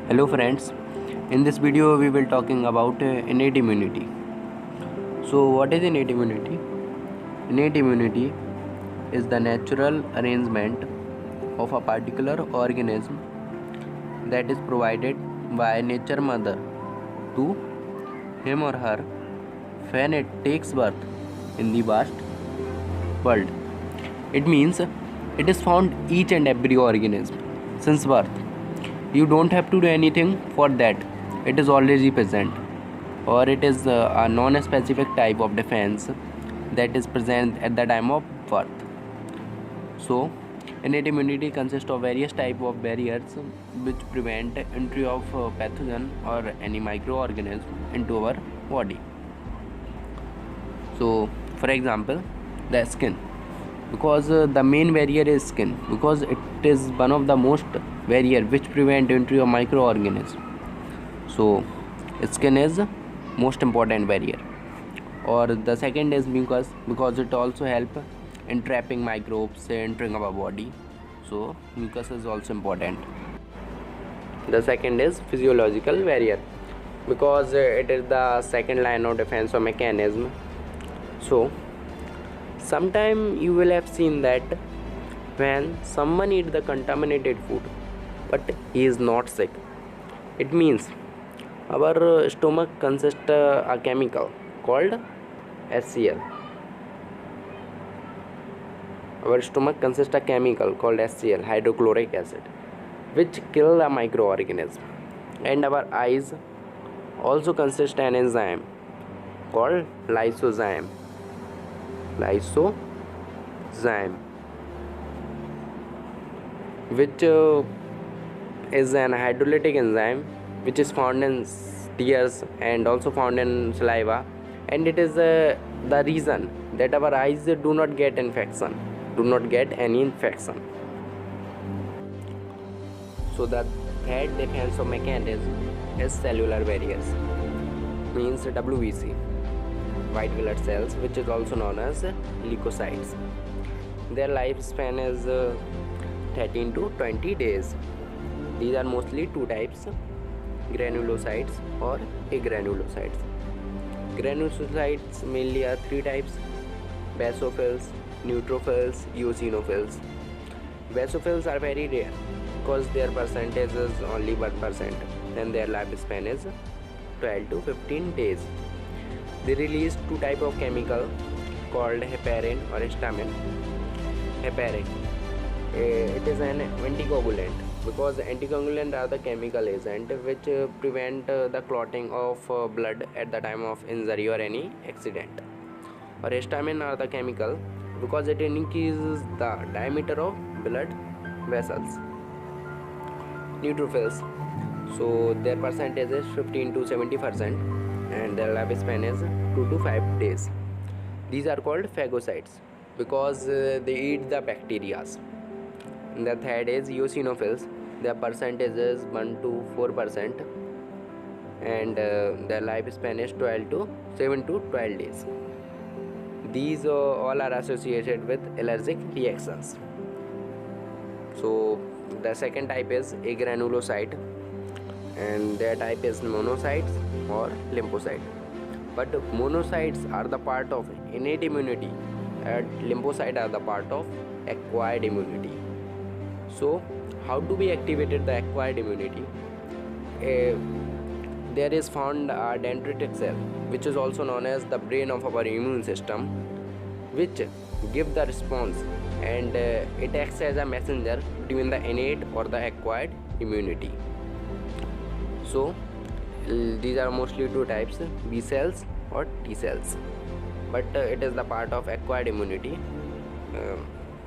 Hello friends, in this video we will talking about innate immunity. So what is innate immunity? Innate immunity is the natural arrangement of a particular organism that is provided by nature mother to him or her when it takes birth in the vast world. It means it is found each and every organism since birth. You don't have to do anything for that. It is already present, or it is a non-specific type of defense that is present at the time of birth. So, innate immunity consists of various type of barriers which prevent entry of pathogen or any microorganism into our body. So, for example, the skin, because the main barrier is skin, because it is one of the most barrier which prevent entry of microorganism. So skin is most important barrier. Or the second is mucus, because it also help in trapping microbes entering our body. So mucus is also important. The second is physiological barrier, because it is the second line of defense or mechanism. So sometime you will have seen that when someone eat the contaminated food but he is not sick, it means our stomach consists a chemical called HCl. Our stomach consists a chemical called HCl, hydrochloric acid, which kill the microorganism. And our eyes also consist an enzyme called lysozyme. Lysozyme, which is an hydrolytic enzyme which is found in tears and also found in saliva, and it is the reason that our eyes do not get any infection. So the third defense of mechanism is cellular barriers, means WBC, white blood cells, which is also known as leukocytes. Their lifespan is 13 to 20 days. These are mostly two types: granulocytes or agranulocytes. Granulocytes mainly are three types: basophils, neutrophils, eosinophils. Basophils are very rare because their percentage is only 1% and their lifespan is 12 to 15 days. They release two type of chemical called heparin or histamine. Heparin, it is an anticoagulant, because anticoagulant are the chemical agent which prevent the clotting of blood at the time of injury or any accident. Or histamine are the chemical because it increases the diameter of blood vessels. Neutrophils, so their percentage is 15 to 70% and their lifespan is 2 to 5 days. These are called phagocytes because they eat the bacteria. The third is eosinophils. Their percentage is 1 to 4% and their lifespan is 7 to 12 days. These all are associated with allergic reactions. So the second type is agranulocyte, and their type is monocytes or lymphocyte. But monocytes are the part of innate immunity and lymphocytes are the part of acquired immunity. So how to be activated the acquired immunity? There is found a dendritic cell, which is also known as the brain of our immune system, which give the response, and it acts as a messenger between the innate or the acquired immunity. So these are mostly two types: B cells or T cells, but it is the part of acquired immunity.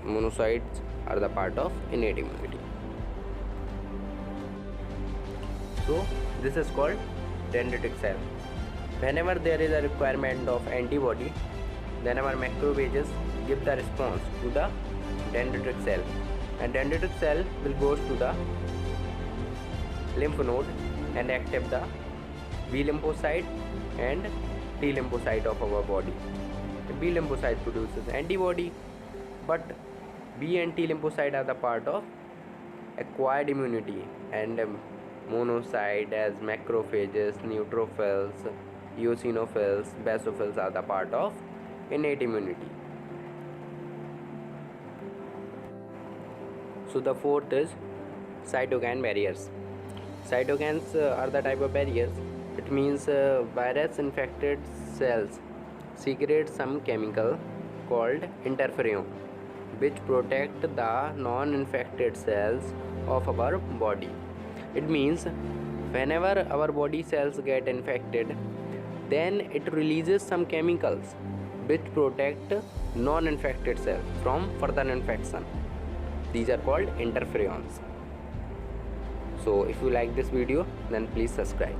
Monocytes are the part of innate immunity. So this is called dendritic cell. Whenever there is a requirement of antibody, then our macrophages give the response to the dendritic cell, and dendritic cell will go to the lymph node and active the B lymphocyte and T lymphocyte of our body. The B lymphocyte produces antibody, but B and T lymphocyte are the part of acquired immunity, and monocyte as macrophages, neutrophils, eosinophils, basophils are the part of innate immunity. So the fourth is cytokine barriers. Cytokines are the type of barriers. It means virus infected cells secrete some chemical called interferon, which protect the non-infected cells of our body. It means whenever our body cells get infected, then it releases some chemicals which protect non-infected cells from further infection. These are called interferons. So if you like this video, then please subscribe.